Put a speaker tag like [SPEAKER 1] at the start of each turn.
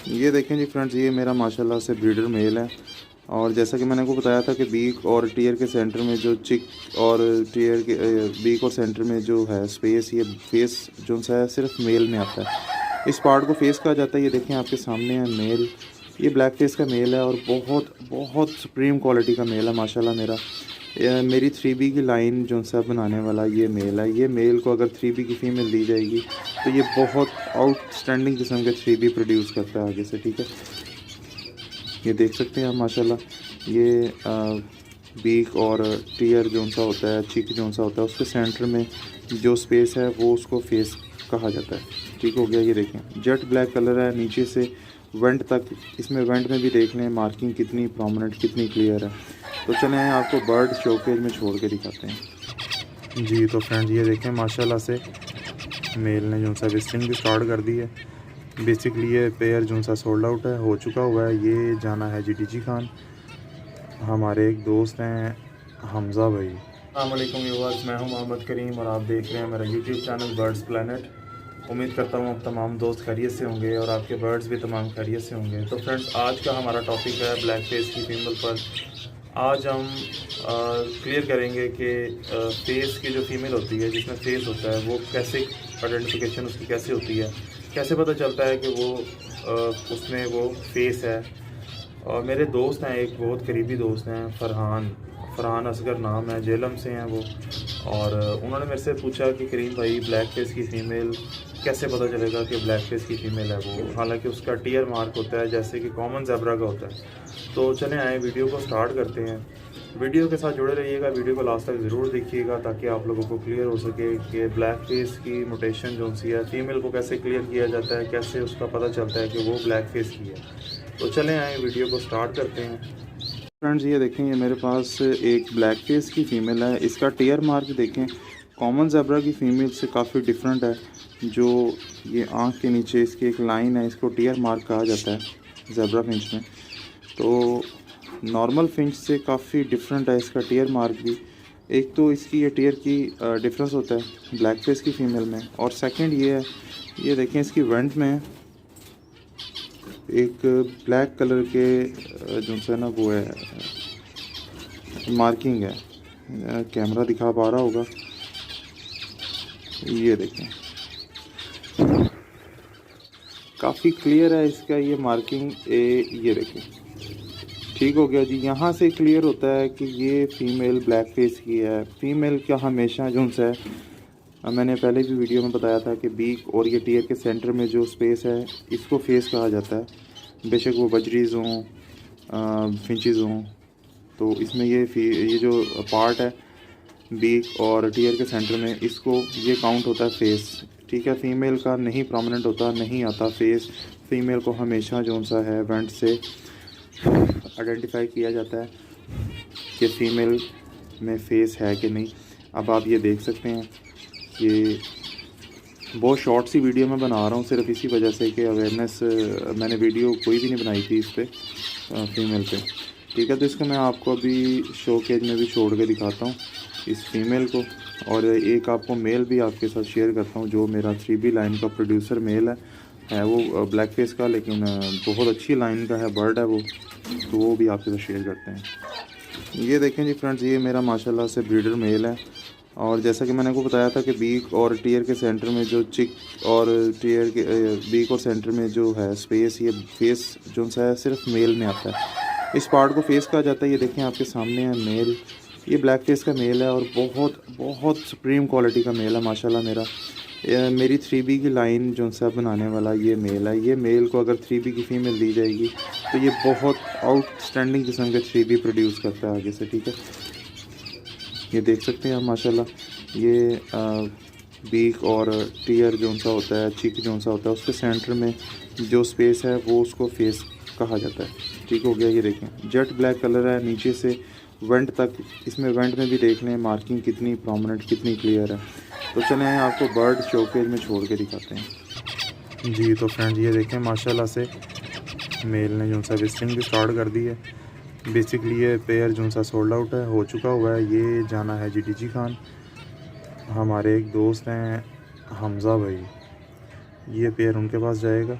[SPEAKER 1] ये देखें जी फ्रेंड्स, ये मेरा माशाल्लाह से ब्रीडर मेल है। और जैसा कि मैंने आपको बताया था कि बीक और टीयर के सेंटर में जो चिक और टीयर के बीक और सेंटर में जो है स्पेस, ये फेस जो सा है सिर्फ मेल में आता है। इस पार्ट को फेस कहा जाता है। ये देखें आपके सामने है मेल। ये ब्लैक फेस का मेल है और बहुत बहुत सुप्रीम क्वालिटी का मेल है माशाल्लाह मेरा। मेरी 3B की लाइन जो सा बनाने वाला ये मेल है। ये मेल को अगर 3B की फ़ीमेल दी जाएगी तो ये बहुत आउटस्टैंडिंग किस्म के 3B प्रोड्यूस करता है आगे से, ठीक है। ये देख सकते हैं आप माशाल्लाह। ये बीक और टीयर जो सा होता है, चिक जो सा होता है, उसके सेंटर में जो स्पेस है वो उसको फेस कहा जाता है। ठीक हो गया। ये देखें जेट ब्लैक कलर है नीचे से वेंट तक। इसमें वेंट में भी देख लें मार्किंग कितनी प्रोमिनेंट, कितनी क्लियर है। तो चलें आपको बर्ड शोकेज में छोड़ के दिखाते हैं जी। तो फ्रेंड्स ये देखें माशाल्लाह से मेल ने जो सा विस्टिंग भी स्टार्ट कर दी है। बेसिकली ये पेयर जो सा सोल्ड आउट है, हो चुका हुआ है। ये जाना है जी डीजी खान। हमारे एक दोस्त हैं हमज़ा भाई। अस्सलाम वालेकुम व्यूअर्स, मैं हूं मोहम्मद करीम और आप देख रहे हैं मेरा यूट्यूब चैनल बर्ड्स प्लैनेट। उम्मीद करता हूं आप तमाम दोस्त खैरियत से होंगे और आपके बर्ड्स भी तमाम खैरियत से होंगे। तो फ्रेंड्स आज का हमारा टॉपिक है ब्लैक फेस की फीमेल पर। आज हम क्लियर करेंगे कि फेस की जो फीमेल होती है, जिसमें फेस होता है, वो कैसे आइडेंटिफिकेशन उसकी कैसे होती है, कैसे पता चलता है कि वो उसमें वो फेस है। और मेरे दोस्त हैं, एक बहुत करीबी दोस्त हैं, फरहान असगर नाम है, जेलम से हैं वो। और उन्होंने मेरे से पूछा कि करीम भाई ब्लैक फेस की फ़ीमेल कैसे पता चलेगा कि ब्लैक फेस की फ़ीमेल है वो, हालांकि उसका टीयर मार्क होता है जैसे कि कॉमन ज़ेब्रा का होता है। तो चलें आए वीडियो को स्टार्ट करते हैं। वीडियो के साथ जुड़े रहिएगा, वीडियो को लास्ट तक ज़रूर देखिएगा ताकि आप लोगों को क्लियर हो सके कि ब्लैक फेस की मुटेशन जो सी है फ़ीमेल को कैसे क्लियर किया जाता है, कैसे उसका पता चलता है कि वो ब्लैक फेस की है। तो चलें आए वीडियो को स्टार्ट करते हैं। फ्रेंड्स ये देखें, ये मेरे पास एक ब्लैक फेस की फ़ीमेल है। इसका टीयर मार्क देखें कॉमन ज़ेब्रा की फ़ीमेल से काफ़ी डिफरेंट है। जो ये आँख के नीचे इसकी एक लाइन है, इसको टीयर मार्क कहा जाता है ज़ेब्रा फिंच में। तो नॉर्मल फिंच से काफ़ी डिफरेंट है इसका टीयर मार्क भी। एक तो इसकी ये टीयर की डिफरेंस होता है ब्लैक फेस की फ़ीमेल में, और सेकंड ये है, ये देखें इसकी वेंट में एक ब्लैक कलर के जो है ना वो है मार्किंग है। कैमरा दिखा पा रहा होगा, ये देखें काफ़ी क्लियर है इसका ये मार्किंग। ये देखें ठीक हो गया जी। यहाँ से क्लियर होता है कि ये फ़ीमेल ब्लैक फेस की है। फ़ीमेल का हमेशा जो है, मैंने पहले भी वीडियो में बताया था कि बीक और ये टीयर के सेंटर में जो स्पेस है इसको फेस कहा जाता है। बेशक वो बजरीज़ हों फिंचेस हों, तो इसमें ये जो पार्ट है बीक और टीयर के सेंटर में, इसको ये काउंट होता है फेस, ठीक है। फ़ीमेल का नहीं प्रोमिनेंट होता, नहीं आता फेस। फ़ीमेल को हमेशा जो सा है वेंट से आइडेंटिफाई किया जाता है कि फ़ीमेल में फेस है कि नहीं। अब आप ये देख सकते हैं कि बहुत शॉर्ट सी वीडियो मैं बना रहा हूँ सिर्फ इसी वजह से कि अवेयरनेस, मैंने वीडियो कोई भी नहीं बनाई थी इस पर फीमेल पे, ठीक है। तो इसको मैं आपको अभी शो केज में भी छोड़ के दिखाता हूँ इस फीमेल को, और एक आपको मेल भी आपके साथ शेयर करता हूँ जो मेरा 3B लाइन का प्रोड्यूसर मेल है वो ब्लैक फेस का, लेकिन बहुत अच्छी लाइन का है, बर्ड है वो, तो वो भी आपके साथ शेयर करते हैं। ये देखें जी फ्रेंड्स, ये मेरा माशाल्लाह से ब्रीडर मेल है। और जैसा कि मैंने आपको बताया था कि बीक और टीयर के सेंटर में जो चिक और टीयर के बीक और सेंटर में जो है स्पेस, ये फेस जो सा है सिर्फ मेल में आता है। इस पार्ट को फेस कहा जाता है। ये देखें आपके सामने है मेल। ये ब्लैक फेस का मेल है और बहुत बहुत सुप्रीम क्वालिटी का मेल है माशाल्लाह मेरा। मेरी 3B की लाइन जो सा बनाने वाला ये मेल है। ये मेल को अगर 3B की फ़ीमेल दी जाएगी तो ये बहुत आउटस्टैंडिंग किस्म के 3B प्रोड्यूस करता है आगे से, ठीक है। ये देख सकते हैं आप माशाल्लाह। ये बीक और टीयर जो सा होता है, चिक जो सा होता है, उसके सेंटर में जो स्पेस है वो उसको फेस कहा जाता है। ठीक हो गया। ये देखें जेट ब्लैक कलर है नीचे से वेंट तक। इसमें वेंट में भी देख लें मार्किंग कितनी प्रोमिनेंट, कितनी क्लियर है। तो चलें आपको बर्ड शोकेज में छोड़ के दिखाते हैं जी। तो फ्रेंड्स ये देखें माशाल्लाह से मेल ने जो सा विस्टिंग भी स्टार्ट कर दी है। बेसिकली ये पेयर जो सा सोल्ड आउट है, हो चुका हुआ है। ये जाना है जी डीजी खान। हमारे एक दोस्त हैं हमज़ा भाई, ये पेयर उनके पास जाएगा।